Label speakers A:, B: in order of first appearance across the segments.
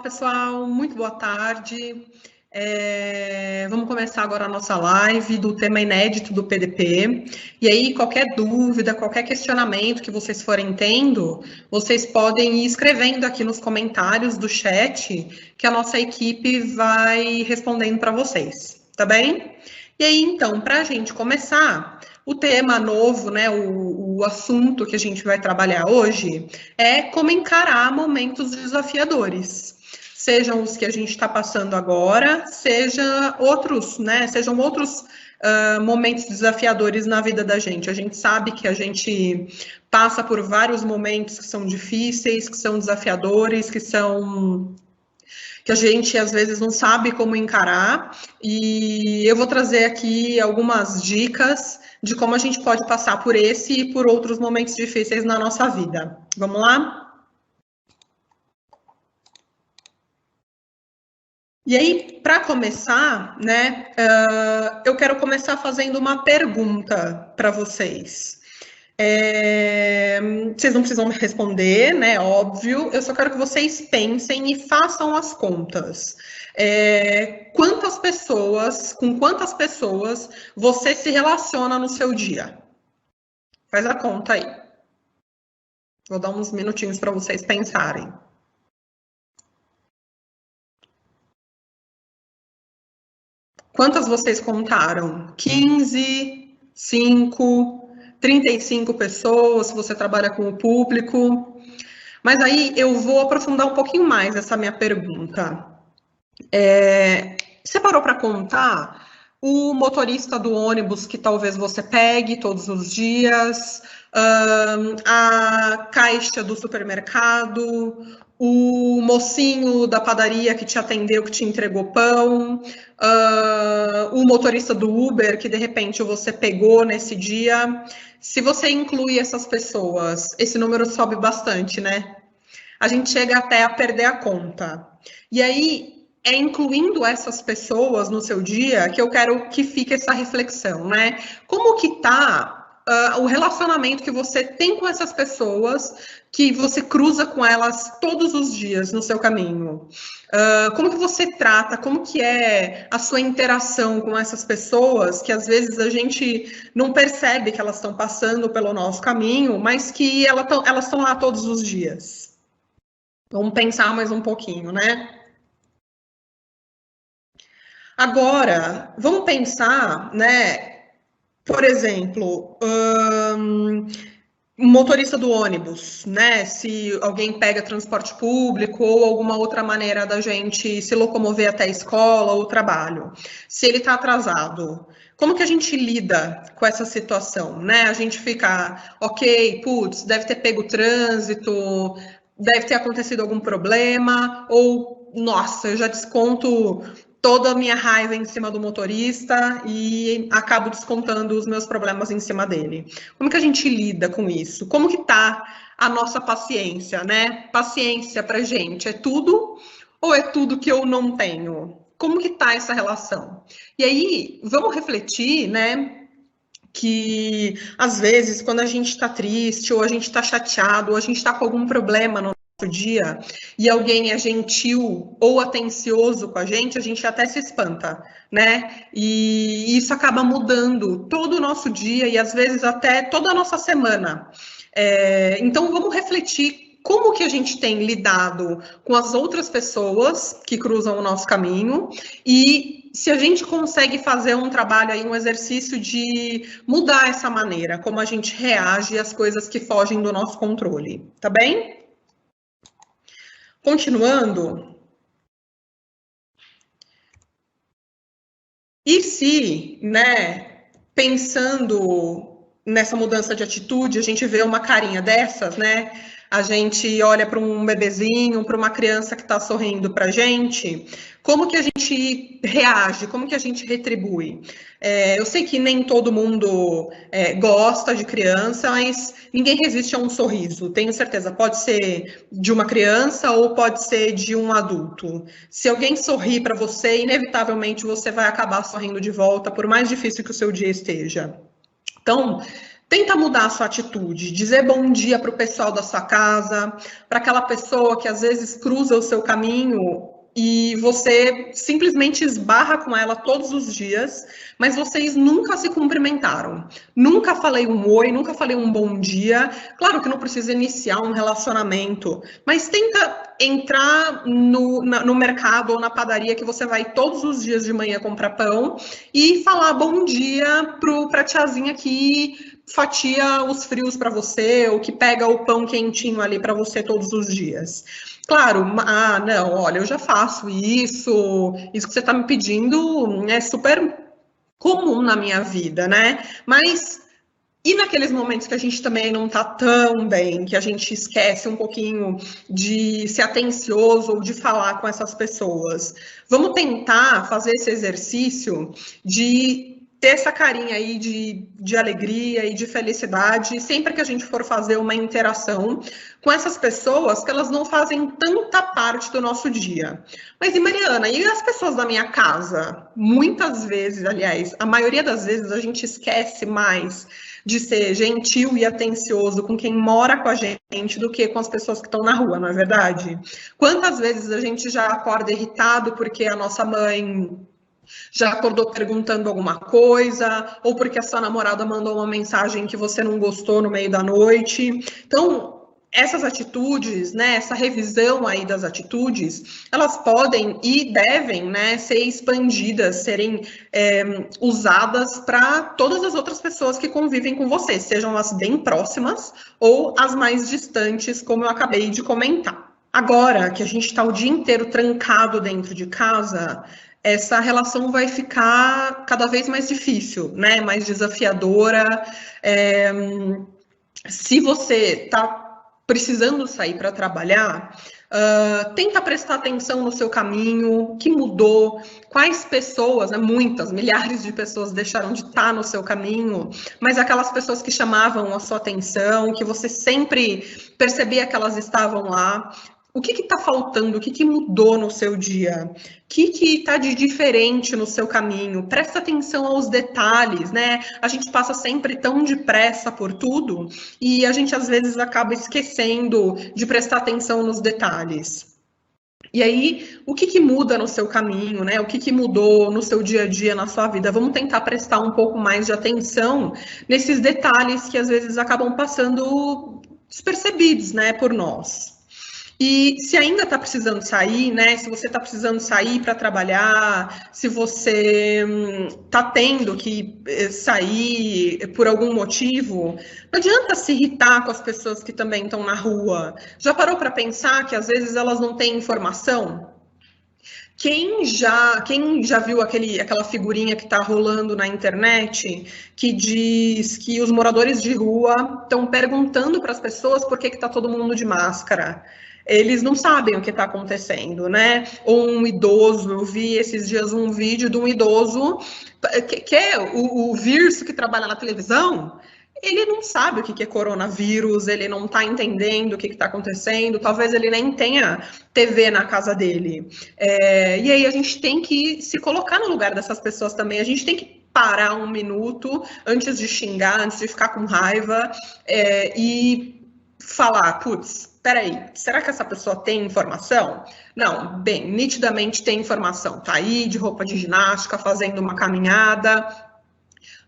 A: pessoal, muito boa tarde. Vamos começar agora a nossa live do tema inédito do PDP. E aí, qualquer dúvida, qualquer questionamento que vocês forem tendo, vocês podem ir escrevendo aqui nos comentários do chat, que a nossa equipe vai respondendo para vocês, tá bem? E aí, então, para a gente começar, o tema novo, né, o assunto que a gente vai trabalhar hoje é como encarar momentos desafiadores. Sejam os que a gente está passando agora, sejam outros momentos desafiadores na vida da gente. A gente sabe que a gente passa por vários momentos que são difíceis, que são desafiadores, que a gente às vezes não sabe como encarar, e eu vou trazer aqui algumas dicas de como a gente pode passar por esse e por outros momentos difíceis na nossa vida. Vamos lá? E aí, para começar, né, eu quero começar fazendo uma pergunta para vocês. Vocês não precisam me responder, né? Óbvio. Eu só quero que vocês pensem e façam as contas. Com quantas pessoas você se relaciona no seu dia? Faz a conta aí. Vou dar uns minutinhos para vocês pensarem. Quantas vocês contaram? 15, 5, 35 pessoas, se você trabalha com o público. Mas aí eu vou aprofundar um pouquinho mais essa minha pergunta. Você parou para contar o motorista do ônibus que talvez você pegue todos os dias, a caixa do supermercado, o mocinho da padaria que te atendeu, que te entregou pão, o motorista do Uber que de repente você pegou nesse dia. Se você inclui essas pessoas, esse número sobe bastante, né? A gente chega até a perder a conta. E aí, incluindo essas pessoas no seu dia que eu quero que fique essa reflexão, né? Como que tá o relacionamento que você tem com essas pessoas, que você cruza com elas todos os dias no seu caminho? Como que você trata, como que é a sua interação com essas pessoas, que às vezes a gente não percebe que elas estão passando pelo nosso caminho, mas que elas estão lá todos os dias? Vamos pensar mais um pouquinho, né? Agora, vamos pensar, né? Por exemplo, motorista do ônibus, né? Se alguém pega transporte público ou alguma outra maneira da gente se locomover até a escola ou trabalho. Se ele está atrasado, como que a gente lida com essa situação, né? A gente fica, ok, putz, deve ter pego o trânsito, deve ter acontecido algum problema, ou, nossa, eu já desconto toda a minha raiva em cima do motorista e acabo descontando os meus problemas em cima dele. Como que a gente lida com isso? Como que tá a nossa paciência, né? Paciência pra gente é tudo ou é tudo que eu não tenho? Como que tá essa relação? E aí, vamos refletir, né? Que às vezes, quando a gente está triste, ou a gente está chateado, ou a gente está com algum problema no nosso dia, e alguém é gentil ou atencioso com a gente até se espanta, né? E isso acaba mudando todo o nosso dia e às vezes até toda a nossa semana. Então vamos refletir como que a gente tem lidado com as outras pessoas que cruzam o nosso caminho e se a gente consegue fazer um trabalho aí, um exercício de mudar essa maneira, como a gente reage às coisas que fogem do nosso controle, tá bem? Continuando. E se, né, pensando nessa mudança de atitude, a gente vê uma carinha dessas, né? A gente olha para um bebezinho, para uma criança que está sorrindo para a gente, como que a gente reage, como que a gente retribui? Eu sei que nem todo mundo gosta de criança, mas ninguém resiste a um sorriso, tenho certeza. Pode ser de uma criança ou pode ser de um adulto. Se alguém sorrir para você, inevitavelmente você vai acabar sorrindo de volta, por mais difícil que o seu dia esteja. Então, Tenta mudar a sua atitude, dizer bom dia para o pessoal da sua casa, para aquela pessoa que às vezes cruza o seu caminho e você simplesmente esbarra com ela todos os dias, mas vocês nunca se cumprimentaram. Nunca falei um oi, nunca falei um bom dia. Claro que não precisa iniciar um relacionamento, mas tenta entrar no mercado ou na padaria que você vai todos os dias de manhã comprar pão e falar bom dia para a tiazinha que fatia os frios para você, ou que pega o pão quentinho ali para você todos os dias. Claro, não, olha, eu já faço isso que você está me pedindo é super comum na minha vida, né? Mas e naqueles momentos que a gente também não está tão bem, que a gente esquece um pouquinho de ser atencioso ou de falar com essas pessoas? Vamos tentar fazer esse exercício de ter essa carinha aí de alegria e de felicidade sempre que a gente for fazer uma interação com essas pessoas que elas não fazem tanta parte do nosso dia. Mas e Mariana, e as pessoas da minha casa? Muitas vezes, aliás, a maioria das vezes a gente esquece mais de ser gentil e atencioso com quem mora com a gente do que com as pessoas que estão na rua, não é verdade? Quantas vezes a gente já acorda irritado porque a nossa mãe já acordou perguntando alguma coisa, ou porque a sua namorada mandou uma mensagem que você não gostou no meio da noite. Então, essas atitudes, né, essa revisão aí das atitudes, elas podem e devem, né, ser expandidas, serem usadas para todas as outras pessoas que convivem com você, sejam as bem próximas ou as mais distantes, como eu acabei de comentar. Agora que a gente está o dia inteiro trancado dentro de casa, essa relação vai ficar cada vez mais difícil, né? Mais desafiadora. Se você está precisando sair para trabalhar, tenta prestar atenção no seu caminho, o que mudou, quais pessoas, né, muitas, milhares de pessoas deixaram de estar no seu caminho, mas aquelas pessoas que chamavam a sua atenção, que você sempre percebia que elas estavam lá. O que está faltando? O que mudou no seu dia? O que está de diferente no seu caminho? Presta atenção aos detalhes, né? A gente passa sempre tão depressa por tudo e a gente às vezes acaba esquecendo de prestar atenção nos detalhes. E aí, o que muda no seu caminho, né? O que mudou no seu dia a dia, na sua vida? Vamos tentar prestar um pouco mais de atenção nesses detalhes que às vezes acabam passando despercebidos, né, por nós. E se ainda está precisando sair, né? Se você está precisando sair para trabalhar, se você está tendo que sair por algum motivo, não adianta se irritar com as pessoas que também estão na rua. Já parou para pensar que às vezes elas não têm informação? Quem já viu aquela figurinha que está rolando na internet que diz que os moradores de rua estão perguntando para as pessoas por que está todo mundo de máscara? Eles não sabem o que está acontecendo, né? Ou um idoso, eu vi esses dias um vídeo de um idoso, que é o Virso que trabalha na televisão, ele não sabe o que é coronavírus, ele não está entendendo o que está acontecendo, talvez ele nem tenha TV na casa dele. E aí a gente tem que se colocar no lugar dessas pessoas também, a gente tem que parar um minuto antes de xingar, antes de ficar com raiva e falar, putz, peraí, será que essa pessoa tem informação? Não, bem, nitidamente tem informação, tá aí de roupa de ginástica, fazendo uma caminhada.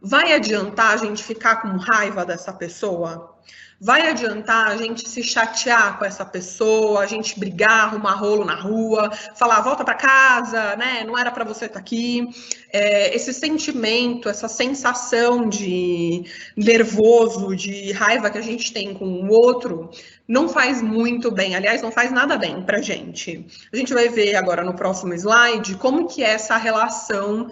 A: Vai adiantar a gente ficar com raiva dessa pessoa? Vai adiantar a gente se chatear com essa pessoa, a gente brigar, arrumar rolo na rua, falar, volta para casa, né? Não era para você estar aqui. Esse sentimento, essa sensação de nervoso, de raiva que a gente tem com o outro, não faz muito bem. Aliás, não faz nada bem para a gente. A gente vai ver agora no próximo slide como que é essa relação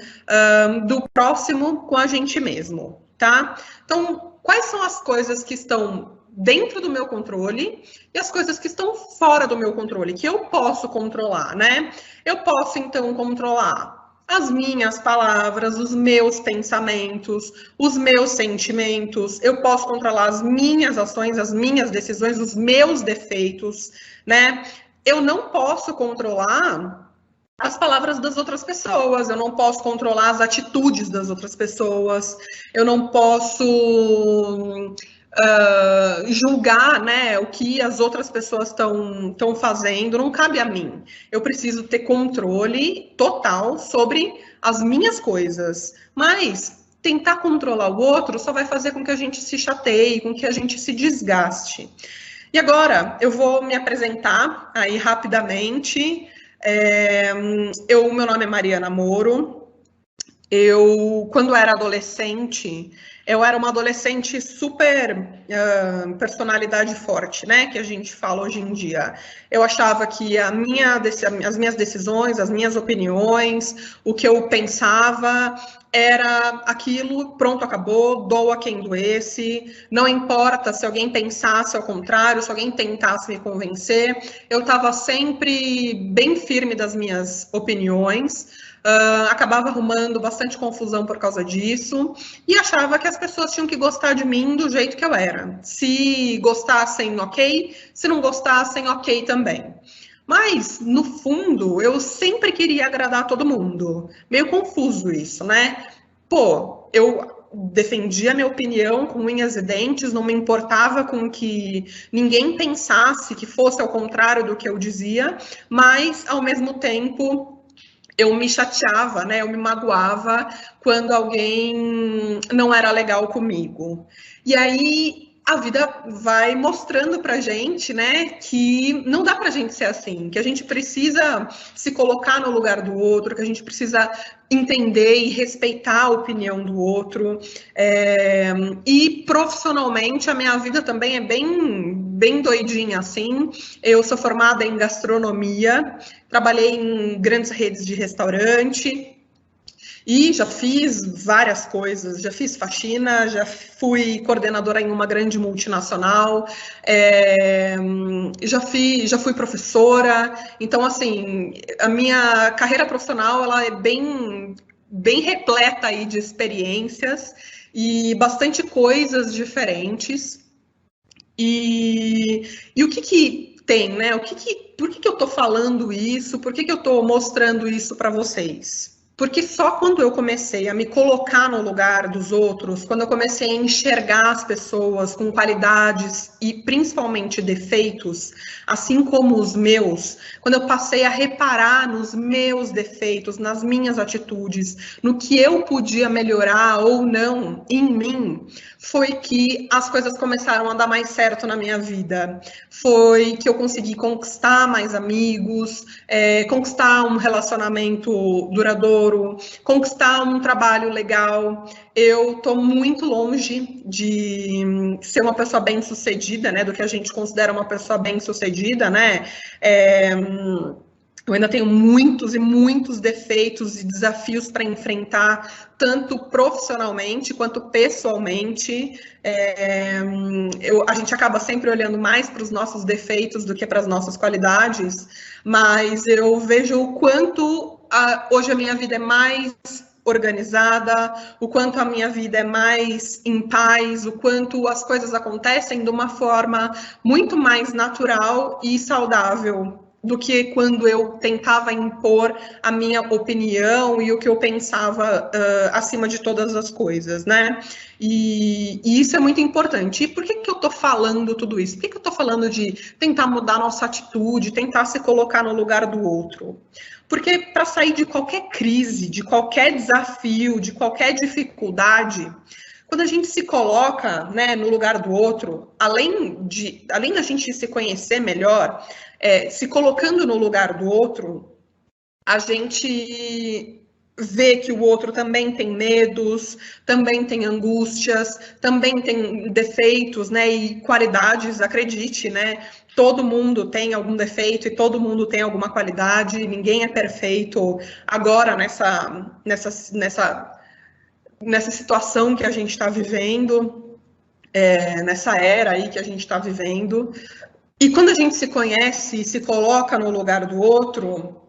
A: do próximo com a gente mesmo, tá? Então, quais são as coisas que estão dentro do meu controle e as coisas que estão fora do meu controle, que eu posso controlar, né? Eu posso, então, controlar as minhas palavras, os meus pensamentos, os meus sentimentos, eu posso controlar as minhas ações, as minhas decisões, os meus defeitos, né? Eu não posso controlar as palavras das outras pessoas, eu não posso controlar as atitudes das outras pessoas, eu não posso julgar, né, o que as outras pessoas estão fazendo, não cabe a mim. Eu preciso ter controle total sobre as minhas coisas, mas tentar controlar o outro só vai fazer com que a gente se chateie, com que a gente se desgaste. E agora eu vou me apresentar aí rapidamente. Meu nome é Mariana Moro. Quando era adolescente, eu era uma adolescente super personalidade forte, né? Que a gente fala hoje em dia. Eu achava que as minhas decisões, as minhas opiniões, o que eu pensava era aquilo, pronto, acabou, doa quem doesse, não importa se alguém pensasse ao contrário, se alguém tentasse me convencer, eu estava sempre bem firme das minhas opiniões. Acabava arrumando bastante confusão por causa disso e achava que as pessoas tinham que gostar de mim do jeito que eu era. Se gostassem, ok. Se não gostassem, ok também. Mas, no fundo, eu sempre queria agradar todo mundo. Meio confuso isso, né? Pô, eu defendia minha opinião com unhas e dentes, não me importava com que ninguém pensasse que fosse ao contrário do que eu dizia, mas, ao mesmo tempo, eu me chateava, né? Eu me magoava quando alguém não era legal comigo. E aí a vida vai mostrando pra gente, né, que não dá pra gente ser assim, que a gente precisa se colocar no lugar do outro, que a gente precisa entender e respeitar a opinião do outro. E profissionalmente a minha vida também é bem doidinha assim. Eu sou formada em gastronomia, trabalhei em grandes redes de restaurante e já fiz várias coisas, já fiz faxina, já fui coordenadora em uma grande multinacional, já fui professora. Então, assim, a minha carreira profissional ela é bem repleta aí de experiências e bastante coisas diferentes. E o que tem, né? Por que eu estou falando isso? Por que eu estou mostrando isso para vocês? Porque só quando eu comecei a me colocar no lugar dos outros, quando eu comecei a enxergar as pessoas com qualidades e principalmente defeitos, assim como os meus, quando eu passei a reparar nos meus defeitos, nas minhas atitudes, no que eu podia melhorar ou não em mim, foi que as coisas começaram a dar mais certo na minha vida. Foi que eu consegui conquistar mais amigos, conquistar um relacionamento duradouro, conquistar um trabalho legal. Eu estou muito longe de ser uma pessoa bem-sucedida, né, do que a gente considera uma pessoa bem-sucedida, né? Eu ainda tenho muitos e muitos defeitos e desafios para enfrentar, tanto profissionalmente quanto pessoalmente. A gente acaba sempre olhando mais para os nossos defeitos do que para as nossas qualidades, mas eu vejo o quanto hoje a minha vida é mais organizada, o quanto a minha vida é mais em paz, o quanto as coisas acontecem de uma forma muito mais natural e saudável do que quando eu tentava impor a minha opinião e o que eu pensava acima de todas as coisas, né? E isso é muito importante. E por que eu estou falando tudo isso? Por que eu estou falando de tentar mudar nossa atitude, tentar se colocar no lugar do outro? Porque para sair de qualquer crise, de qualquer desafio, de qualquer dificuldade, quando a gente se coloca, né, no lugar do outro, além da gente se conhecer melhor, se colocando no lugar do outro, a gente vê que o outro também tem medos, também tem angústias, também tem defeitos, né, e qualidades, acredite, né? Todo mundo tem algum defeito e todo mundo tem alguma qualidade, ninguém é perfeito agora nessa situação que a gente está vivendo, nessa era aí que a gente está vivendo. E quando a gente se conhece e se coloca no lugar do outro,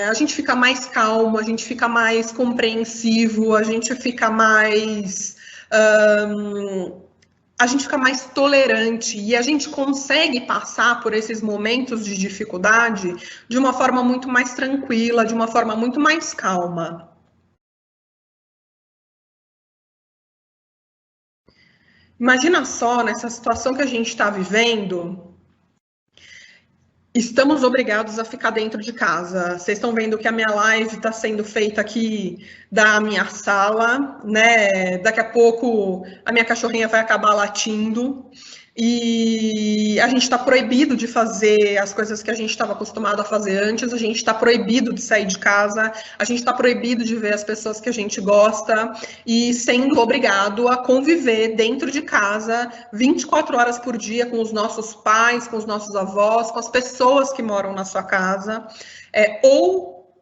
A: a gente fica mais calmo, a gente fica mais compreensivo, a gente fica mais a gente fica mais tolerante e a gente consegue passar por esses momentos de dificuldade de uma forma muito mais tranquila, de uma forma muito mais calma. Imagina só, nessa situação que a gente está vivendo, estamos obrigados a ficar dentro de casa. Vocês estão vendo que a minha live está sendo feita aqui da minha sala, né? Daqui a pouco a minha cachorrinha vai acabar latindo. E a gente está proibido de fazer as coisas que a gente estava acostumado a fazer antes, a gente está proibido de sair de casa, a gente está proibido de ver as pessoas que a gente gosta e sendo obrigado a conviver dentro de casa 24 horas por dia com os nossos pais, com os nossos avós, com as pessoas que moram na sua casa, ou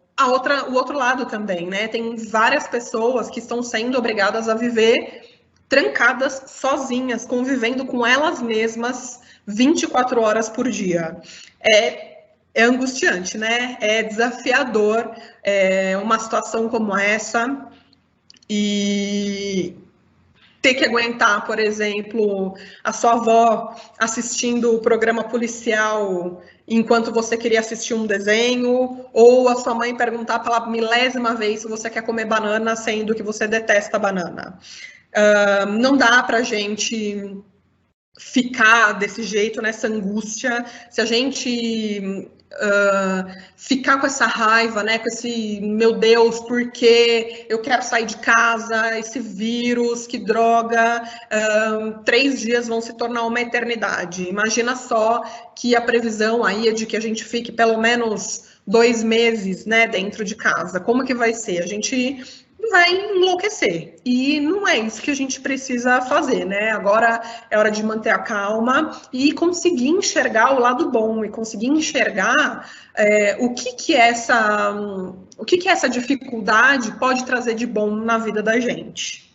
A: o outro lado também, né? Tem várias pessoas que estão sendo obrigadas a viver trancadas sozinhas, convivendo com elas mesmas 24 horas por dia. É angustiante, né? É desafiador uma situação como essa e ter que aguentar, por exemplo, a sua avó assistindo o programa policial enquanto você queria assistir um desenho, ou a sua mãe perguntar pela milésima vez se você quer comer banana, sendo que você detesta banana. Não dá para a gente ficar desse jeito, nessa angústia, se a gente ficar com essa raiva, né, com esse, meu Deus, por que eu quero sair de casa, esse vírus, que droga, 3 dias vão se tornar uma eternidade. Imagina só que a previsão aí é de que a gente fique pelo menos 2 meses, né, dentro de casa. Como que vai ser? A gente vai enlouquecer. E não é isso que a gente precisa fazer, né? Agora é hora de manter a calma e conseguir enxergar o lado bom e conseguir enxergar o que essa dificuldade pode trazer de bom na vida da gente.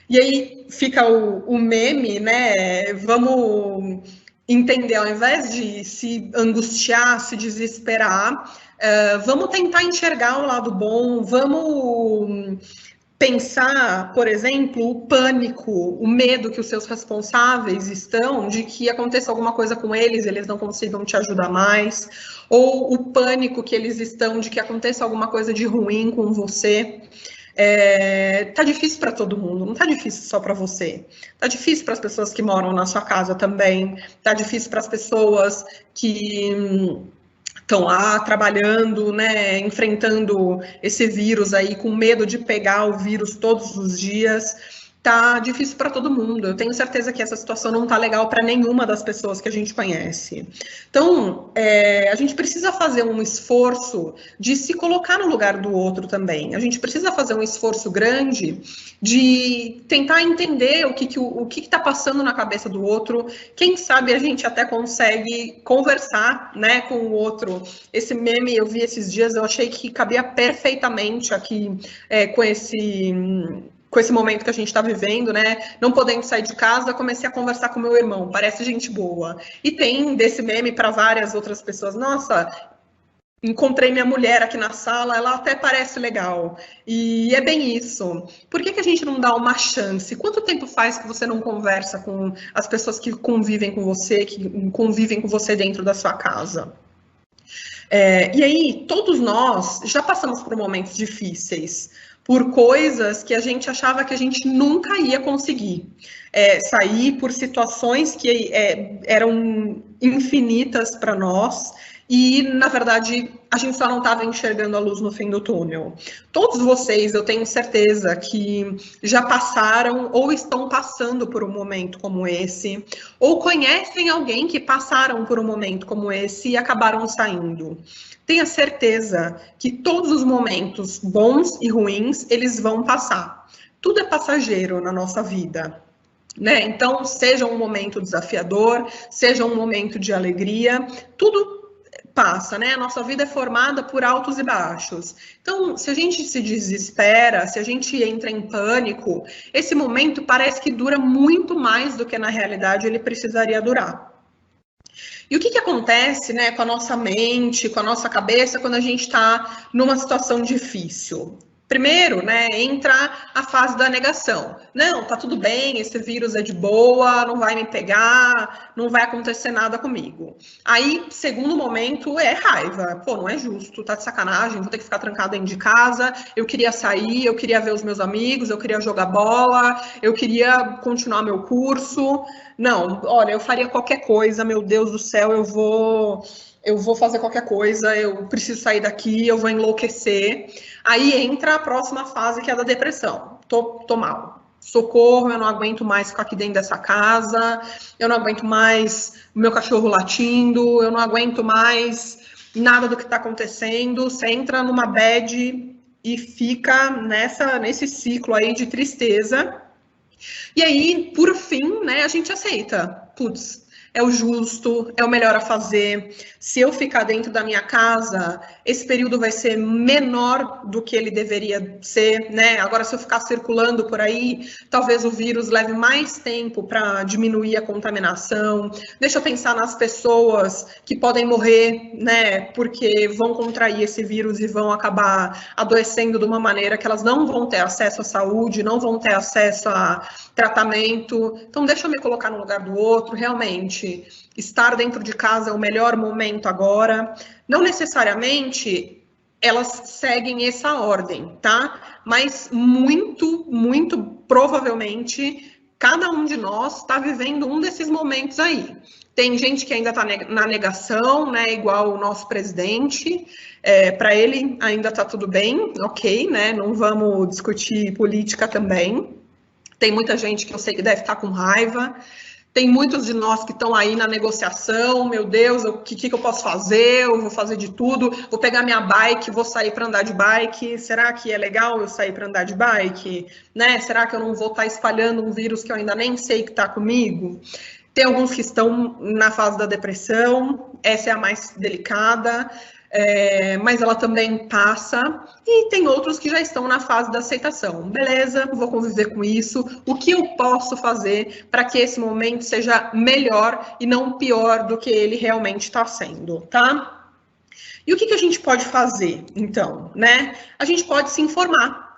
A: E aí fica o meme, né? Vamos entender, ao invés de se angustiar, se desesperar, vamos tentar enxergar o lado bom, vamos pensar, por exemplo, o pânico, o medo que os seus responsáveis estão de que aconteça alguma coisa com eles, eles não consigam te ajudar mais, ou o pânico que eles estão de que aconteça alguma coisa de ruim com você. Tá difícil para todo mundo, não tá difícil só para você. Tá difícil para as pessoas que moram na sua casa também, tá difícil para as pessoas que estão lá trabalhando, né, enfrentando esse vírus aí, com medo de pegar o vírus todos os dias. Tá difícil para todo mundo. Eu tenho certeza que essa situação não tá legal para nenhuma das pessoas que a gente conhece. Então, a gente precisa fazer um esforço de se colocar no lugar do outro também. A gente precisa fazer um esforço grande de tentar entender o que está passando na cabeça do outro. Quem sabe a gente até consegue conversar, né, com o outro. Esse meme eu vi esses dias, eu achei que cabia perfeitamente aqui com esse momento que a gente está vivendo, né? Não podendo sair de casa, comecei a conversar com meu irmão, parece gente boa. E tem desse meme para várias outras pessoas. Nossa, encontrei minha mulher aqui na sala, ela até parece legal. E é bem isso. Por que a gente não dá uma chance? Quanto tempo faz que você não conversa com as pessoas que convivem com você, que convivem com você dentro da sua casa? E aí, todos nós já passamos por momentos difíceis, por coisas que a gente achava que a gente nunca ia conseguir sair, por situações que eram infinitas para nós, e, na verdade, a gente só não estava enxergando a luz no fim do túnel. Todos vocês, eu tenho certeza que já passaram ou estão passando por um momento como esse, ou conhecem alguém que passaram por um momento como esse e acabaram saindo. Tenha certeza que todos os momentos bons e ruins, eles vão passar. Tudo é passageiro na nossa vida, né? Então, seja um momento desafiador, seja um momento de alegria, tudo passa, né? A nossa vida é formada por altos e baixos. Então, se a gente se desespera, se a gente entra em pânico, esse momento parece que dura muito mais do que na realidade ele precisaria durar. E o que acontece, né, com a nossa mente, com a nossa cabeça, quando a gente está numa situação difícil? Primeiro, né, entra a fase da negação. Não, tá tudo bem, esse vírus é de boa, não vai me pegar, não vai acontecer nada comigo. Aí, segundo momento, é raiva. Pô, não é justo, tá de sacanagem, vou ter que ficar trancada dentro de casa, eu queria sair, eu queria ver os meus amigos, eu queria jogar bola, eu queria continuar meu curso. Não, olha, eu faria qualquer coisa, meu Deus do céu, eu vou fazer qualquer coisa, eu preciso sair daqui, eu vou enlouquecer. Aí entra a próxima fase, que é a da depressão. Tô mal. Socorro, eu não aguento mais ficar aqui dentro dessa casa, eu não aguento mais o meu cachorro latindo, eu não aguento mais nada do que está acontecendo. Você entra numa bad e fica nesse ciclo aí de tristeza. E aí, por fim, né, a gente aceita. Putz, é o justo, é o melhor a fazer. Se eu ficar dentro da minha casa, esse período vai ser menor do que ele deveria ser, né? Agora, se eu ficar circulando por aí, talvez o vírus leve mais tempo para diminuir a contaminação. Deixa eu pensar nas pessoas que podem morrer, né? Porque vão contrair esse vírus e vão acabar adoecendo de uma maneira que elas não vão ter acesso à saúde, não vão ter acesso a tratamento. Então, deixa eu me colocar no lugar do outro, realmente. Estar dentro de casa é o melhor momento agora. Não necessariamente elas seguem essa ordem, tá? Mas muito, muito provavelmente, cada um de nós está vivendo um desses momentos aí. Tem gente que ainda está na negação, né? Igual o nosso presidente. Para ele ainda está tudo bem, ok, né? Não vamos discutir política também. Tem muita gente que eu sei que deve estar com raiva. Tem muitos de nós que estão aí na negociação. Meu Deus, o que eu posso fazer? Eu vou fazer de tudo. Vou pegar minha bike, vou sair para andar de bike. Será que é legal eu sair para andar de bike? Né? Será que eu não vou estar espalhando um vírus que eu ainda nem sei que está comigo? Tem alguns que estão na fase da depressão. Essa é a mais delicada. Mas ela também passa, e tem outros que já estão na fase da aceitação. Beleza, vou conviver com isso. O que eu posso fazer para que esse momento seja melhor e não pior do que ele realmente está sendo, tá? E o que a gente pode fazer, então, né? A gente pode se informar.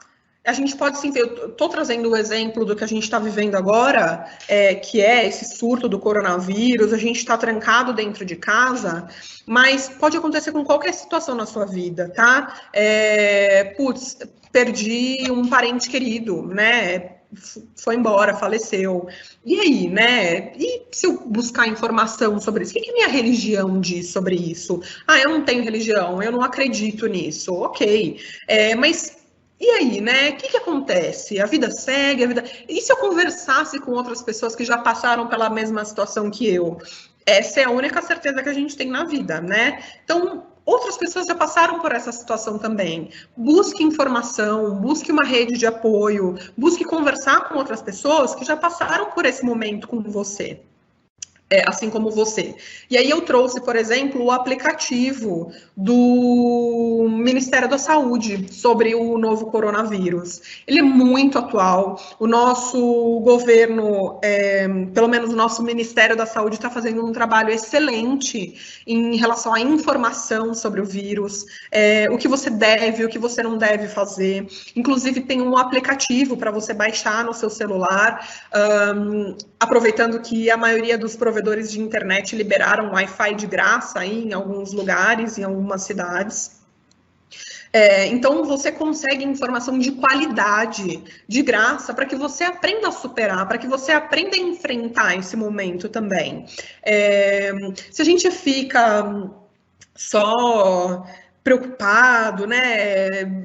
A: A gente pode sim, eu estou trazendo o exemplo do que a gente está vivendo agora, que é esse surto do coronavírus, a gente está trancado dentro de casa, mas pode acontecer com qualquer situação na sua vida, tá? Putz, perdi um parente querido, né? Foi embora, faleceu. E aí, né? E se eu buscar informação sobre isso? O que a minha religião diz sobre isso? Ah, eu não tenho religião, eu não acredito nisso. Ok. Mas e aí, né? O que acontece? A vida segue, a vida... E se eu conversasse com outras pessoas que já passaram pela mesma situação que eu? Essa é a única certeza que a gente tem na vida, né? Então, outras pessoas já passaram por essa situação também. Busque informação, busque uma rede de apoio, busque conversar com outras pessoas que já passaram por esse momento com você. Assim como você. E aí eu trouxe, por exemplo, o aplicativo do Ministério da Saúde sobre o novo coronavírus. Ele é muito atual. O nosso governo, pelo menos o nosso Ministério da Saúde, está fazendo um trabalho excelente em relação à informação sobre o vírus, o que você deve, o que você não deve fazer. Inclusive, tem um aplicativo para você baixar no seu celular, aproveitando que a maioria dos provedores de internet liberaram Wi-Fi de graça aí em alguns lugares, em algumas cidades. Então, você consegue informação de qualidade, de graça, para que você aprenda a superar, para que você aprenda a enfrentar esse momento também. Se a gente fica só preocupado, né,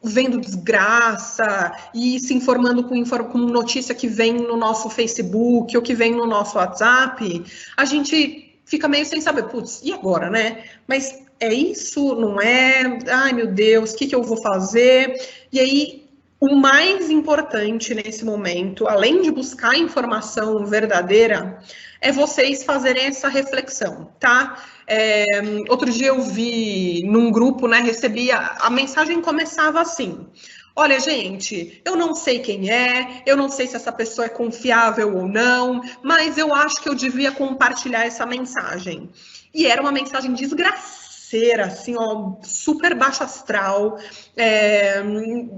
A: vendo desgraça e se informando com notícia que vem no nosso Facebook ou que vem no nosso WhatsApp, a gente fica meio sem saber, putz, e agora, né? Mas é isso, não é? Ai, meu Deus, o que eu vou fazer? E aí, o mais importante nesse momento, além de buscar informação verdadeira, é vocês fazerem essa reflexão, tá? Outro dia eu vi num grupo, né, a mensagem começava assim: olha, gente, eu não sei quem eu não sei se essa pessoa é confiável ou não, mas eu acho que eu devia compartilhar essa mensagem. E era uma mensagem desgraçada bagaceira, assim, ó, super baixa astral,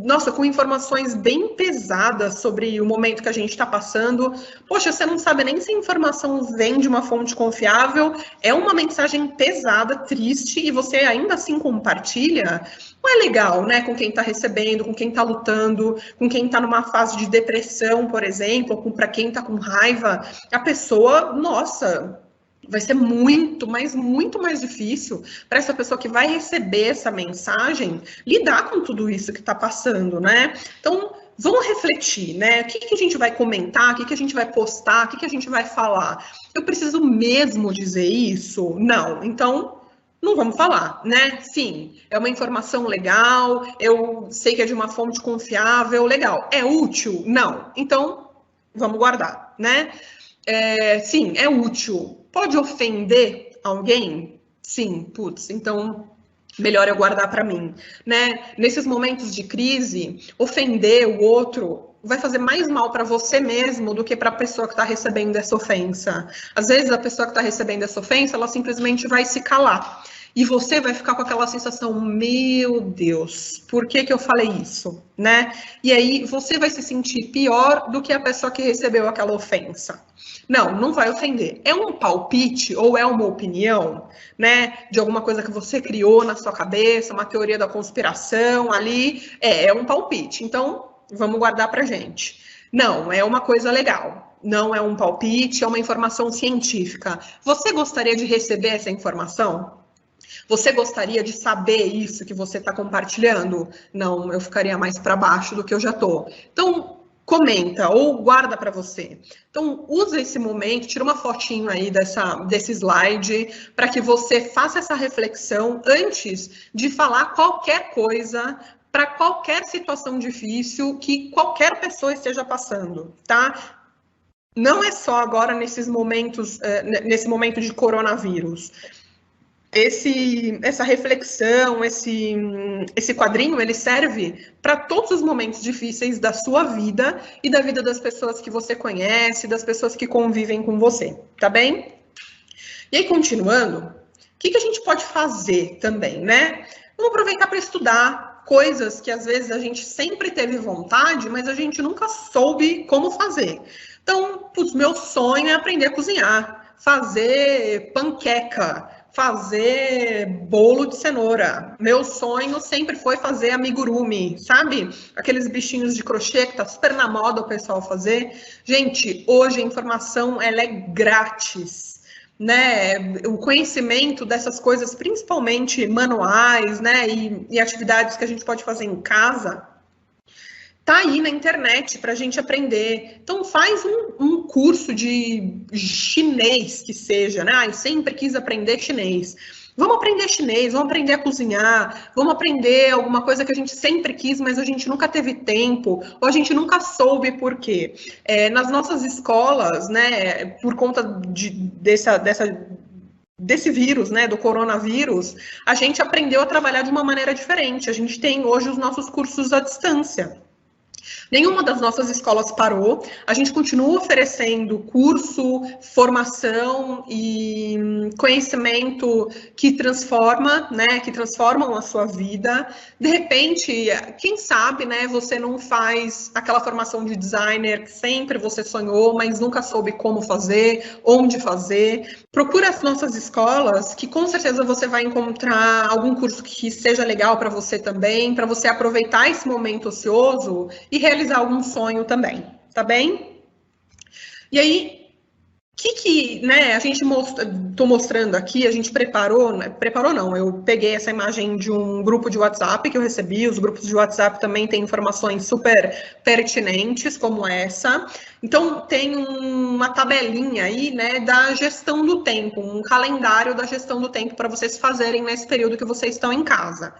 A: nossa, com informações bem pesadas sobre o momento que a gente está passando. Poxa, você não sabe nem se a informação vem de uma fonte confiável, é uma mensagem pesada, triste, e você ainda assim compartilha. Não é legal, né, com quem está recebendo, com quem está lutando, com quem está numa fase de depressão, por exemplo, ou para quem está com raiva. A pessoa, nossa, vai ser muito, mas muito mais difícil para essa pessoa que vai receber essa mensagem lidar com tudo isso que está passando, né? Então, vamos refletir, né? O que a gente vai comentar, o que a gente vai postar, o que a gente vai falar? Eu preciso mesmo dizer isso? Não. Então, não vamos falar, né? Sim, é uma informação legal, eu sei que é de uma fonte confiável, legal. É útil? Não. Então, vamos guardar, né? Sim, é útil. Pode ofender alguém? Sim, putz, então melhor eu guardar para mim, né? Nesses momentos de crise, ofender o outro vai fazer mais mal para você mesmo do que para a pessoa que está recebendo essa ofensa. Às vezes a pessoa que está recebendo essa ofensa, ela simplesmente vai se calar. E você vai ficar com aquela sensação, meu Deus, por que eu falei isso, né? E aí você vai se sentir pior do que a pessoa que recebeu aquela ofensa. Não, não vai ofender. É um palpite ou é uma opinião, né? De alguma coisa que você criou na sua cabeça, uma teoria da conspiração ali. É um palpite. Então, vamos guardar pra gente. Não, é uma coisa legal. Não é um palpite, é uma informação científica. Você gostaria de receber essa informação? Você gostaria de saber isso que você está compartilhando? Não, eu ficaria mais para baixo do que eu já estou. Então, comenta ou guarda para você. Então, usa esse momento, tira uma fotinho aí desse slide para que você faça essa reflexão antes de falar qualquer coisa para qualquer situação difícil que qualquer pessoa esteja passando, tá? Não é só agora nesses momentos, nesse momento de coronavírus. Essa reflexão, esse quadrinho, ele serve para todos os momentos difíceis da sua vida e da vida das pessoas que você conhece, das pessoas que convivem com você, tá bem? E aí, continuando, o que a gente pode fazer também, né? Vamos aproveitar para estudar coisas que às vezes a gente sempre teve vontade, mas a gente nunca soube como fazer. Então, meu sonho é aprender a cozinhar, fazer panqueca, fazer bolo de cenoura. Meu sonho sempre foi fazer amigurumi, sabe? Aqueles bichinhos de crochê que tá super na moda o pessoal fazer. Gente, hoje a informação ela é grátis, né? O conhecimento dessas coisas, principalmente manuais, né? E atividades que a gente pode fazer em casa, tá aí na internet para a gente aprender. Então faz um curso de chinês que seja, né? Eu sempre quis aprender chinês. Vamos aprender chinês, vamos aprender a cozinhar, vamos aprender alguma coisa que a gente sempre quis, mas a gente nunca teve tempo, ou a gente nunca soube por quê. Nas nossas escolas, né, por conta desse vírus, né, do coronavírus, a gente aprendeu a trabalhar de uma maneira diferente. A gente tem hoje os nossos cursos à distância. Nenhuma das nossas escolas parou, a gente continua oferecendo curso, formação e conhecimento que transforma, né, que transformam a sua vida. De repente, quem sabe, né, você não faz aquela formação de designer que sempre você sonhou, mas nunca soube como fazer, onde fazer. Procura as nossas escolas, que com certeza você vai encontrar algum curso que seja legal para você também, para você aproveitar esse momento ocioso e realizar algum sonho também, tá bem? E aí, né, a gente tô mostrando aqui, a gente preparou não, eu peguei essa imagem de um grupo de WhatsApp que eu recebi, os grupos de WhatsApp também têm informações super pertinentes como essa, então tem uma tabelinha aí, né, da gestão do tempo, um calendário da gestão do tempo para vocês fazerem nesse período que vocês estão em casa.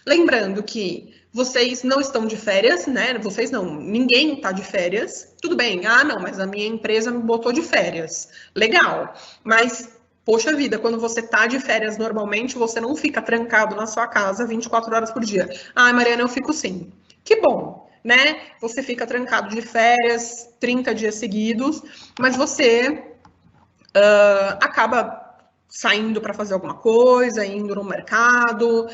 A: Lembrando que vocês não estão de férias, né? Vocês não, ninguém está de férias. Tudo bem, não, mas a minha empresa me botou de férias. Legal, mas, poxa vida, quando você está de férias normalmente, você não fica trancado na sua casa 24 horas por dia. Mariana, eu fico sim. Que bom, né? Você fica trancado de férias 30 dias seguidos, mas você acaba saindo para fazer alguma coisa, indo no mercado,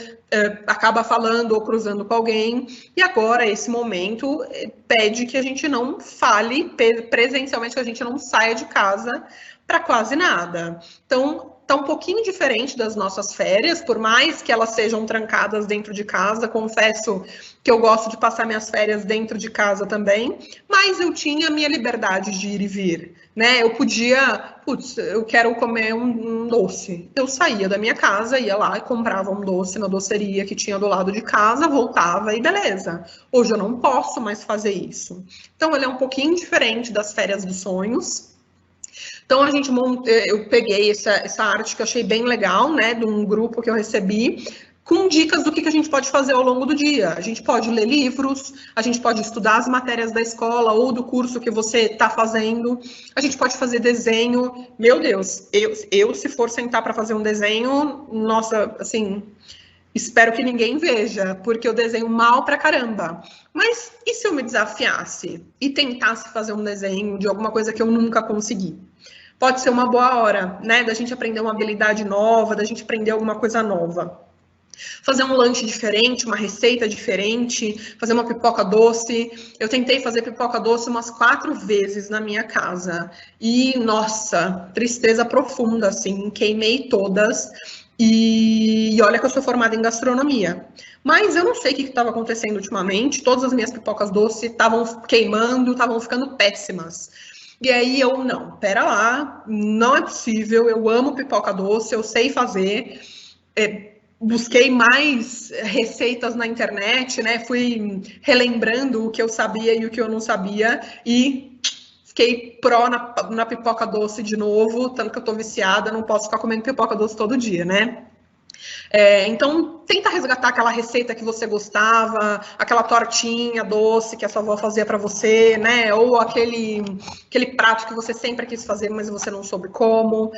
A: acaba falando ou cruzando com alguém, e agora esse momento pede que a gente não fale presencialmente, que a gente não saia de casa para quase nada. Então, está um pouquinho diferente das nossas férias, por mais que elas sejam trancadas dentro de casa. Confesso que eu gosto de passar minhas férias dentro de casa também, mas eu tinha a minha liberdade de ir e vir, né? Eu podia, putz, eu quero comer um doce. Eu saía da minha casa, ia lá e comprava um doce na doceria que tinha do lado de casa, voltava e beleza. Hoje eu não posso mais fazer isso. Então, ele é um pouquinho diferente das férias dos sonhos. Então, eu peguei essa arte que eu achei bem legal, né, de um grupo que eu recebi, com dicas do que a gente pode fazer ao longo do dia. A gente pode ler livros, a gente pode estudar as matérias da escola ou do curso que você está fazendo, a gente pode fazer desenho. Meu Deus, eu se for sentar para fazer um desenho, nossa, assim, espero que ninguém veja, porque eu desenho mal pra caramba. Mas e se eu me desafiasse e tentasse fazer um desenho de alguma coisa que eu nunca consegui? Pode ser uma boa hora, né, da gente aprender uma habilidade nova, da gente aprender alguma coisa nova. Fazer um lanche diferente, uma receita diferente, fazer uma pipoca doce. Eu tentei fazer pipoca doce umas 4 vezes na minha casa. E, nossa, tristeza profunda, assim, queimei todas. E olha que eu sou formada em gastronomia. Mas eu não sei o que estava acontecendo ultimamente. Todas as minhas pipocas doces estavam queimando, estavam ficando péssimas. E aí não, pera lá, não é possível, eu amo pipoca doce, eu sei fazer, busquei mais receitas na internet, né, fui relembrando o que eu sabia e o que eu não sabia, e fiquei pró na pipoca doce de novo, tanto que eu tô viciada, não posso ficar comendo pipoca doce todo dia, né. Então, tenta resgatar aquela receita que você gostava, aquela tortinha doce que a sua avó fazia para você, né? Ou aquele prato que você sempre quis fazer, mas você não soube como.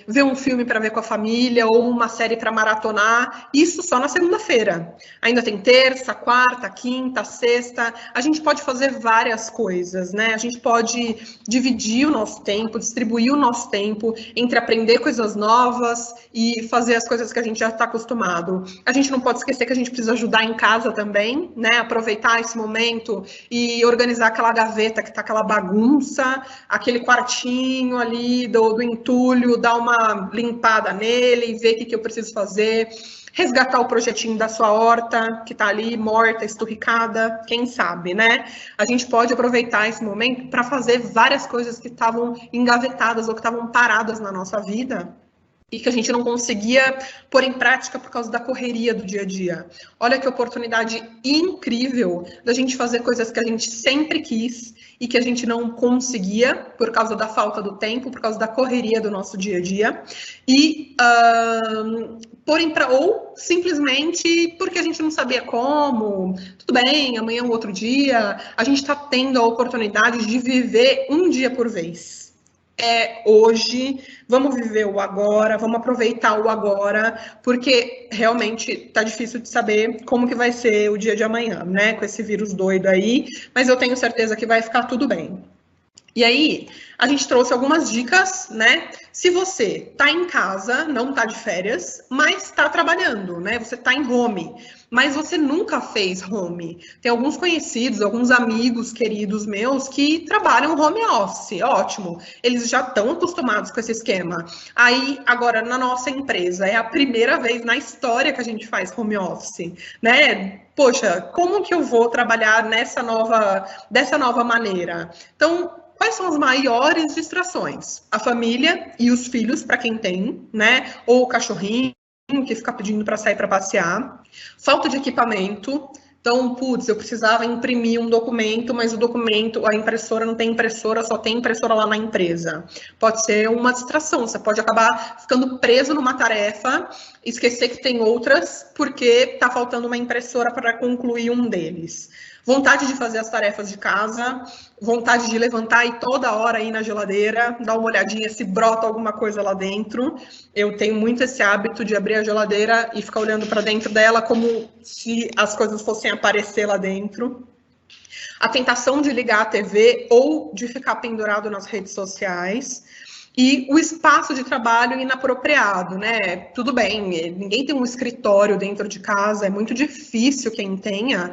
A: Ver um filme para ver com a família ou uma série para maratonar. Isso só na segunda-feira. Ainda tem terça, quarta, quinta, sexta. A gente pode fazer várias coisas, né? A gente pode dividir o nosso tempo, distribuir o nosso tempo entre aprender coisas novas e fazer as coisas que a gente já está acostumado. A gente não pode esquecer que a gente precisa ajudar em casa também, né? Aproveitar esse momento e organizar aquela gaveta que está aquela bagunça, aquele quartinho ali do entulho, dar uma limpada nele e ver o que eu preciso fazer. Resgatar o projetinho da sua horta, que está ali morta, esturricada, quem sabe, né? A gente pode aproveitar esse momento para fazer várias coisas que estavam engavetadas ou que estavam paradas na nossa vida e que a gente não conseguia pôr em prática por causa da correria do dia a dia. Olha que oportunidade incrível da gente fazer coisas que a gente sempre quis e que a gente não conseguia por causa da falta do tempo, por causa da correria do nosso dia a dia, e ou simplesmente porque a gente não sabia como, tudo bem, amanhã é um outro dia, a gente está tendo a oportunidade de viver um dia por vez. Hoje, vamos viver o agora, vamos aproveitar o agora, porque realmente tá difícil de saber como que vai ser o dia de amanhã, né, com esse vírus doido aí, mas eu tenho certeza que vai ficar tudo bem. E aí, a gente trouxe algumas dicas, né? Se você tá em casa, não tá de férias, mas tá trabalhando, né? Você tá em home, mas você nunca fez home. Tem alguns conhecidos, alguns amigos queridos meus que trabalham home office, ótimo. Eles já estão acostumados com esse esquema. Aí, agora, na nossa empresa, é a primeira vez na história que a gente faz home office, né? Poxa, como que eu vou trabalhar dessa nova maneira? Então, quais são as maiores distrações? A família e os filhos, para quem tem, né? Ou o cachorrinho que fica pedindo para sair para passear. Falta de equipamento. Então, putz, eu precisava imprimir um documento, mas o documento, a impressora não tem impressora, só tem impressora lá na empresa. Pode ser uma distração, você pode acabar ficando preso numa tarefa, esquecer que tem outras, porque está faltando uma impressora para concluir um deles. Vontade de fazer as tarefas de casa, vontade de levantar e toda hora ir na geladeira, dar uma olhadinha se brota alguma coisa lá dentro. Eu tenho muito esse hábito de abrir a geladeira e ficar olhando para dentro dela como se as coisas fossem aparecer lá dentro. A tentação de ligar a TV ou de ficar pendurado nas redes sociais. E o espaço de trabalho inapropriado, né? Tudo bem, ninguém tem um escritório dentro de casa, é muito difícil quem tenha,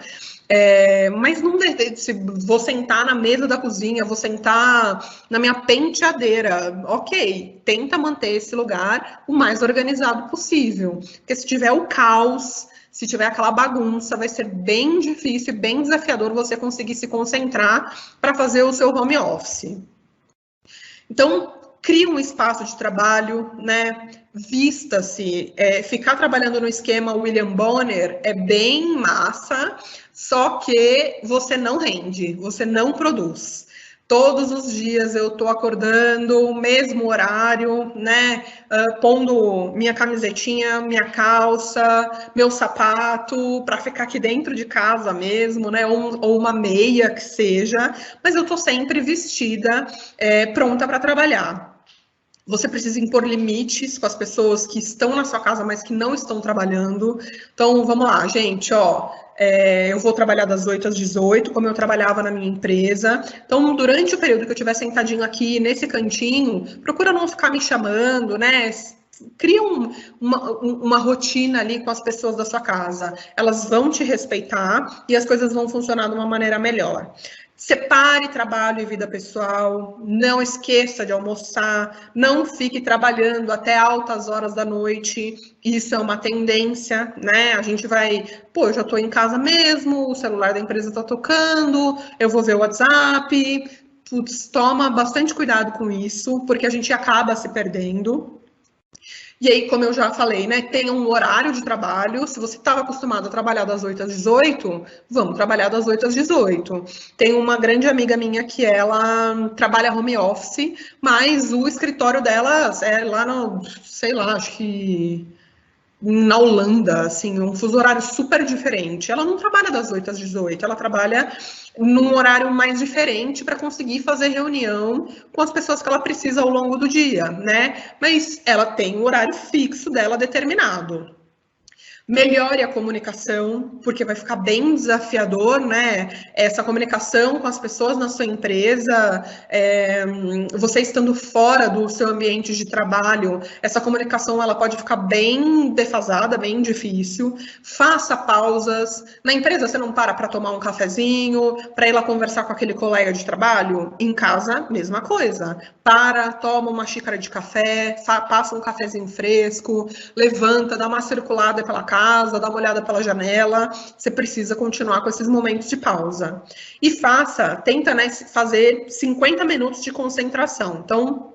A: mas não se vou sentar na mesa da cozinha, vou sentar na minha penteadeira, ok, tenta manter esse lugar o mais organizado possível, porque se tiver o caos, se tiver aquela bagunça, vai ser bem difícil, bem desafiador você conseguir se concentrar para fazer o seu home office. Então, cria um espaço de trabalho, né? Vista-se, ficar trabalhando no esquema William Bonner é bem massa, só que você não rende, você não produz. Todos os dias eu tô acordando, mesmo horário, né? Pondo minha camisetinha, minha calça, meu sapato, para ficar aqui dentro de casa mesmo, né? Ou uma meia que seja, mas eu tô sempre vestida, pronta para trabalhar. Você precisa impor limites com as pessoas que estão na sua casa, mas que não estão trabalhando. Então, vamos lá, gente, ó. Eu vou trabalhar das 8 às 18, como eu trabalhava na minha empresa. Então, durante o período que eu estiver sentadinho aqui nesse cantinho, procura não ficar me chamando, né? Cria uma rotina ali com as pessoas da sua casa. Elas vão te respeitar e as coisas vão funcionar de uma maneira melhor. Separe trabalho e vida pessoal, não esqueça de almoçar, não fique trabalhando até altas horas da noite, isso é uma tendência, né? A gente vai, eu já estou em casa mesmo, o celular da empresa está tocando, eu vou ver o WhatsApp, toma bastante cuidado com isso, porque a gente acaba se perdendo. E aí, como eu já falei, né, tenha um horário de trabalho. Se você estava acostumado a trabalhar das 8 às 18, vamos trabalhar das 8 às 18. Tem uma grande amiga minha que ela trabalha home office, mas o escritório dela é lá no, sei lá, acho que na Holanda, assim, um fuso horário super diferente. Ela não trabalha das 8 às 18, ela trabalha num horário mais diferente para conseguir fazer reunião com as pessoas que ela precisa ao longo do dia, né? Mas ela tem um horário fixo dela determinado. Melhore a comunicação, porque vai ficar bem desafiador, né? Essa comunicação com as pessoas na sua empresa, você estando fora do seu ambiente de trabalho, essa comunicação ela pode ficar bem defasada, bem difícil. Faça pausas. Na empresa você não para tomar um cafezinho, para ir lá conversar com aquele colega de trabalho? Em casa, mesma coisa. Para, toma uma xícara de café, passa um cafezinho fresco, levanta, dá uma circulada pela casa, dá uma olhada pela janela. Você precisa continuar com esses momentos de pausa. E tenta, né, fazer 50 minutos de concentração. Então,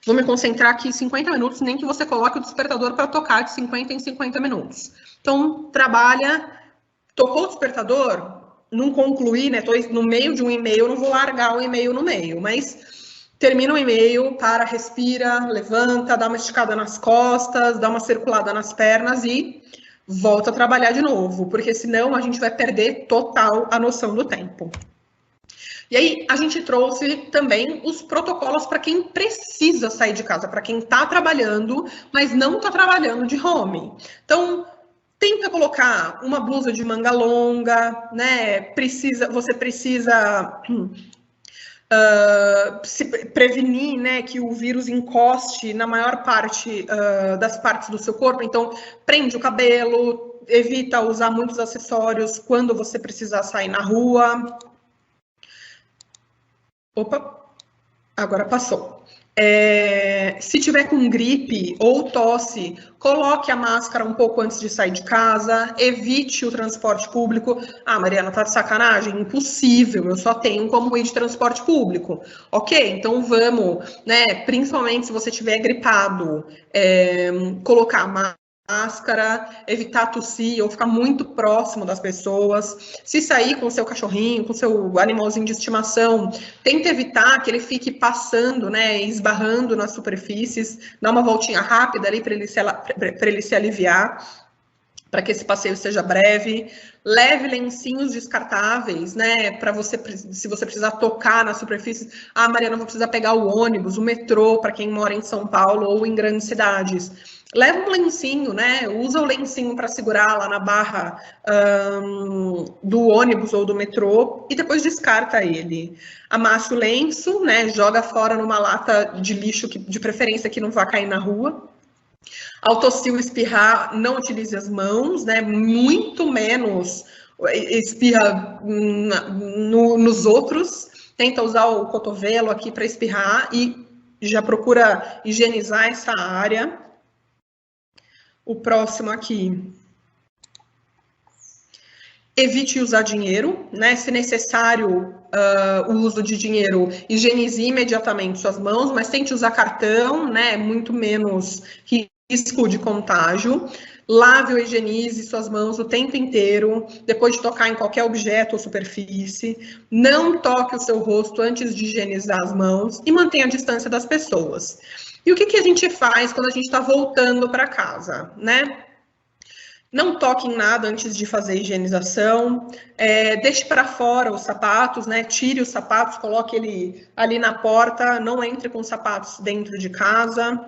A: vou me concentrar aqui 50 minutos, nem que você coloque o despertador para tocar de 50 em 50 minutos. Então, trabalha, tocou o despertador, não concluí, né, tô no meio de um e-mail, não vou largar o e-mail no meio, mas termina o e-mail, respira, levanta, dá uma esticada nas costas, dá uma circulada nas pernas e volta a trabalhar de novo, porque senão a gente vai perder total a noção do tempo. E aí, a gente trouxe também os protocolos para quem precisa sair de casa, para quem está trabalhando, mas não está trabalhando de home. Então, tenta colocar uma blusa de manga longa, né? Você precisa se prevenir, né, que o vírus encoste na maior parte das partes do seu corpo. Então, prende o cabelo, evita usar muitos acessórios quando você precisar sair na rua. Opa, agora passou. Se tiver com gripe ou tosse, coloque a máscara um pouco antes de sair de casa, evite o transporte público. Ah, Mariana, tá de sacanagem? Impossível, eu só tenho como ir de transporte público. Ok, então vamos, né, principalmente se você estiver gripado, colocar a máscara, evitar tossir ou ficar muito próximo das pessoas. Se sair com o seu cachorrinho, com o seu animalzinho de estimação, tenta evitar que ele fique passando, né, esbarrando nas superfícies, dá uma voltinha rápida ali para ele se aliviar, para que esse passeio seja breve. Leve lencinhos descartáveis, né, para você, se você precisar tocar na superfície. Ah, Mariana, vou precisar pegar o ônibus, o metrô, para quem mora em São Paulo ou em grandes cidades. leva um lencinho, né? Usa o lencinho para segurar lá na barra do ônibus ou do metrô e depois descarta ele. Amassa o lenço, né? Joga fora numa lata de lixo, de preferência que não vá cair na rua. Ao tossir ou espirrar, não utilize as mãos, né? Muito menos espirra nos outros. Tenta usar o cotovelo aqui para espirrar e já procura higienizar essa área. O próximo aqui. Evite usar dinheiro, né? Se necessário, o uso de dinheiro, higienize imediatamente suas mãos, mas tente usar cartão, né? Muito menos risco de contágio. Lave ou higienize suas mãos o tempo inteiro, depois de tocar em qualquer objeto ou superfície. Não toque o seu rosto antes de higienizar as mãos e mantenha a distância das pessoas. E o que a gente faz quando a gente está voltando para casa, né? Não toque em nada antes de fazer a higienização, deixe para fora os sapatos, né? Tire os sapatos, coloque ele ali na porta, não entre com os sapatos dentro de casa.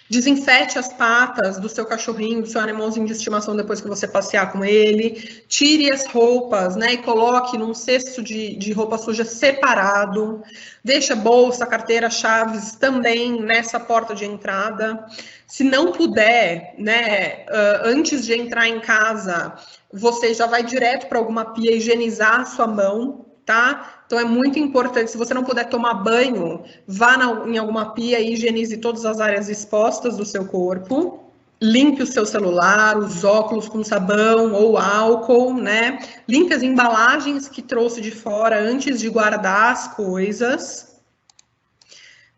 A: Desinfete as patas do seu cachorrinho, do seu animalzinho de estimação depois que você passear com ele. Tire as roupas, né, e coloque num cesto de roupa suja separado. Deixa bolsa, carteira, chaves também nessa porta de entrada. Se não puder, né, antes de entrar em casa, você já vai direto para alguma pia higienizar a sua mão, tá? Então, é muito importante, se você não puder tomar banho, vá em alguma pia e higienize todas as áreas expostas do seu corpo. Limpe o seu celular, os óculos com sabão ou álcool, né? Limpe as embalagens que trouxe de fora antes de guardar as coisas.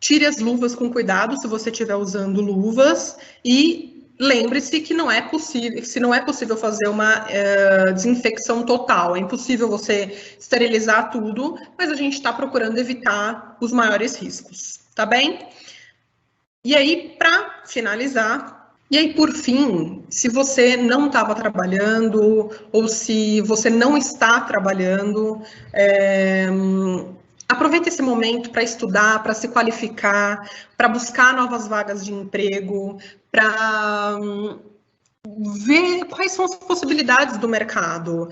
A: Tire as luvas com cuidado, se você estiver usando luvas. E lembre-se que não é possível, se não é possível fazer uma desinfecção total, é impossível você esterilizar tudo, mas a gente está procurando evitar os maiores riscos, tá bem? E aí, para finalizar, e aí, por fim, se você não estava trabalhando ou se você não está trabalhando, aproveite esse momento para estudar, para se qualificar, para buscar novas vagas de emprego, para ver quais são as possibilidades do mercado.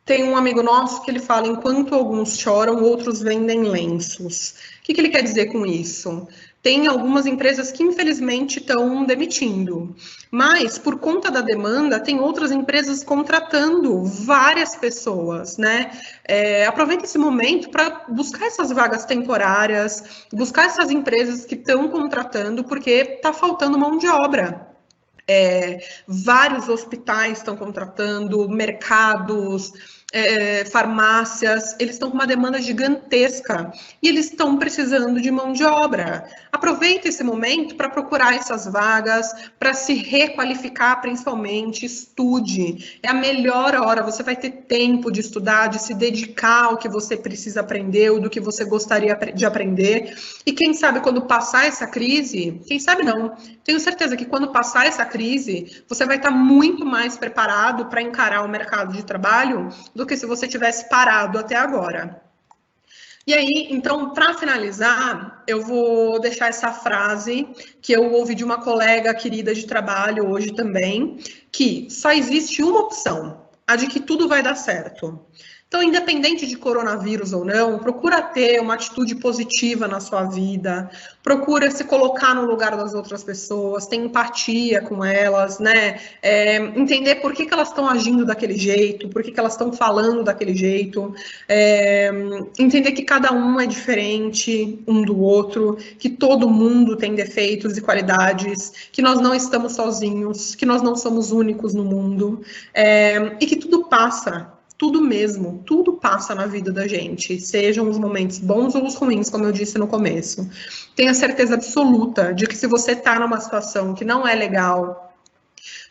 A: Tem um amigo nosso que ele fala, enquanto alguns choram, outros vendem lenços. O que ele quer dizer com isso? Tem algumas empresas que, infelizmente, estão demitindo. Mas, por conta da demanda, tem outras empresas contratando várias pessoas, né? Aproveita esse momento para buscar essas vagas temporárias, buscar essas empresas que estão contratando, porque está faltando mão de obra. Vários hospitais estão contratando, mercados, farmácias, eles estão com uma demanda gigantesca e eles estão precisando de mão de obra. Aproveita esse momento para procurar essas vagas, para se requalificar principalmente, estude. É a melhor hora, você vai ter tempo de estudar, de se dedicar ao que você precisa aprender, ou do que você gostaria de aprender. E quem sabe quando passar essa crise, quem sabe não, tenho certeza que quando passar essa crise, você vai estar muito mais preparado para encarar o mercado de trabalho do que se você tivesse parado até agora. E aí, então, para finalizar, eu vou deixar essa frase que eu ouvi de uma colega querida de trabalho hoje também, que só existe uma opção, a de que tudo vai dar certo. Então, independente de coronavírus ou não, procura ter uma atitude positiva na sua vida, procura se colocar no lugar das outras pessoas, ter empatia com elas, né? Entender por que elas estão agindo daquele jeito, por que elas estão falando daquele jeito, entender que cada um é diferente um do outro, que todo mundo tem defeitos e qualidades, que nós não estamos sozinhos, que nós não somos únicos no mundo, e que tudo passa. Tudo mesmo, tudo passa na vida da gente, sejam os momentos bons ou os ruins, como eu disse no começo. Tenha certeza absoluta de que se você está numa situação que não é legal,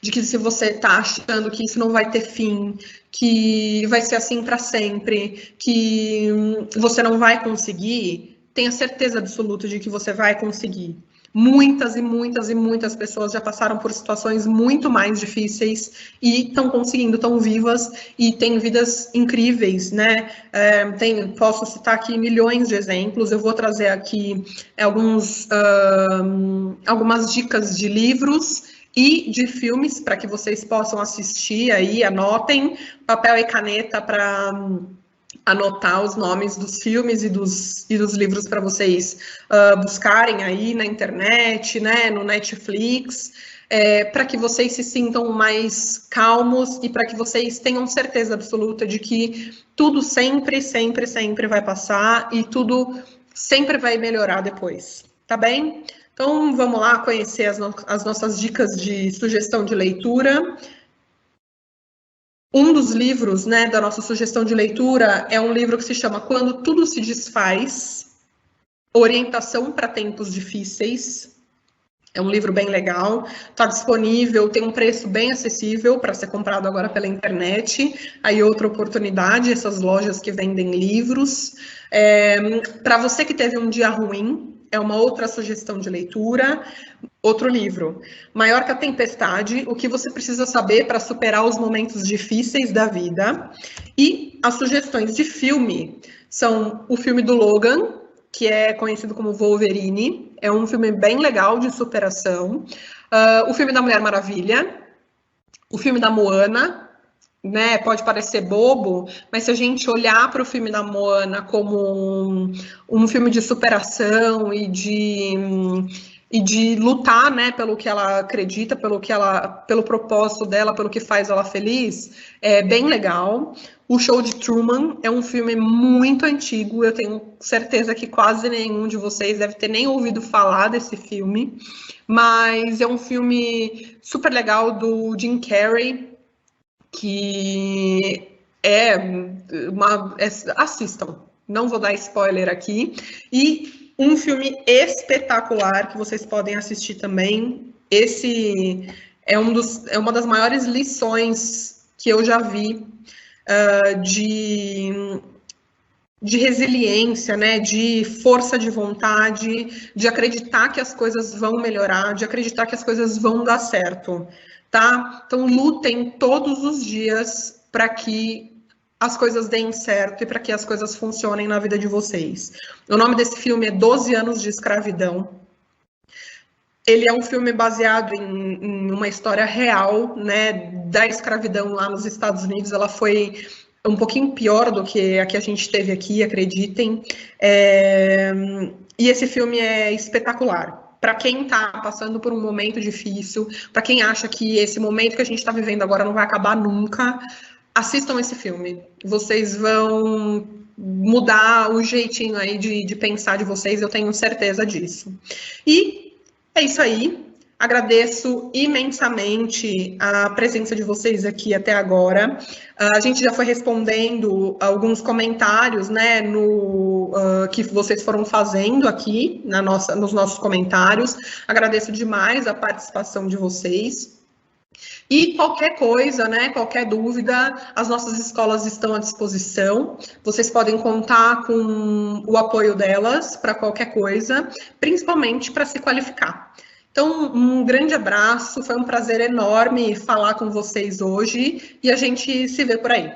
A: de que se você está achando que isso não vai ter fim, que vai ser assim para sempre, que você não vai conseguir, tenha certeza absoluta de que você vai conseguir. Muitas e muitas e muitas pessoas já passaram por situações muito mais difíceis e estão conseguindo, estão vivas e têm vidas incríveis, né? Posso citar aqui milhões de exemplos. Eu vou trazer aqui algumas dicas de livros e de filmes para que vocês possam assistir aí, anotem, papel e caneta para anotar os nomes dos filmes e dos livros para vocês buscarem aí na internet, né, no Netflix, para que vocês se sintam mais calmos e para que vocês tenham certeza absoluta de que tudo sempre, sempre, sempre vai passar e tudo sempre vai melhorar depois, tá bem? Então, vamos lá conhecer as nossas dicas de sugestão de leitura. Um dos livros, né, da nossa sugestão de leitura é um livro que se chama Quando Tudo se Desfaz, Orientação para Tempos Difíceis. É um livro bem legal, está disponível, tem um preço bem acessível para ser comprado agora pela internet. Aí outra oportunidade, essas lojas que vendem livros. Para você que teve um dia ruim, é uma outra sugestão de leitura. Outro livro, Maior que a Tempestade, o que você precisa saber para superar os momentos difíceis da vida. E as sugestões de filme são o filme do Logan, que é conhecido como Wolverine, é um filme bem legal de superação. O filme da Mulher Maravilha, o filme da Moana, né, pode parecer bobo, mas se a gente olhar para o filme da Moana como um filme de superação e de lutar, né, pelo que ela acredita, pelo propósito dela, pelo que faz ela feliz, é bem legal. O Show de Truman é um filme muito antigo, eu tenho certeza que quase nenhum de vocês deve ter nem ouvido falar desse filme, mas é um filme super legal do Jim Carrey, que assistam, não vou dar spoiler aqui, e um filme espetacular que vocês podem assistir também. Esse é uma das maiores lições que eu já vi de resiliência, né, de força de vontade, de acreditar que as coisas vão melhorar, de acreditar que as coisas vão dar certo, tá? Então, lutem todos os dias para que as coisas deem certo e para que as coisas funcionem na vida de vocês. O nome desse filme é 12 Anos de Escravidão. Ele é um filme baseado em uma história real, né, da escravidão lá nos Estados Unidos. Ela foi um pouquinho pior do que a gente teve aqui, acreditem. E esse filme é espetacular. Para quem está passando por um momento difícil, para quem acha que esse momento que a gente está vivendo agora não vai acabar nunca, assistam esse filme. Vocês vão mudar o jeitinho aí de pensar de vocês, eu tenho certeza disso. E é isso aí. Agradeço imensamente a presença de vocês aqui até agora. A gente já foi respondendo alguns comentários, né, que vocês foram fazendo aqui nos nossos comentários. Agradeço demais a participação de vocês. E qualquer coisa, né, qualquer dúvida, as nossas escolas estão à disposição. Vocês podem contar com o apoio delas para qualquer coisa, principalmente para se qualificar. Então, um grande abraço, foi um prazer enorme falar com vocês hoje e a gente se vê por aí.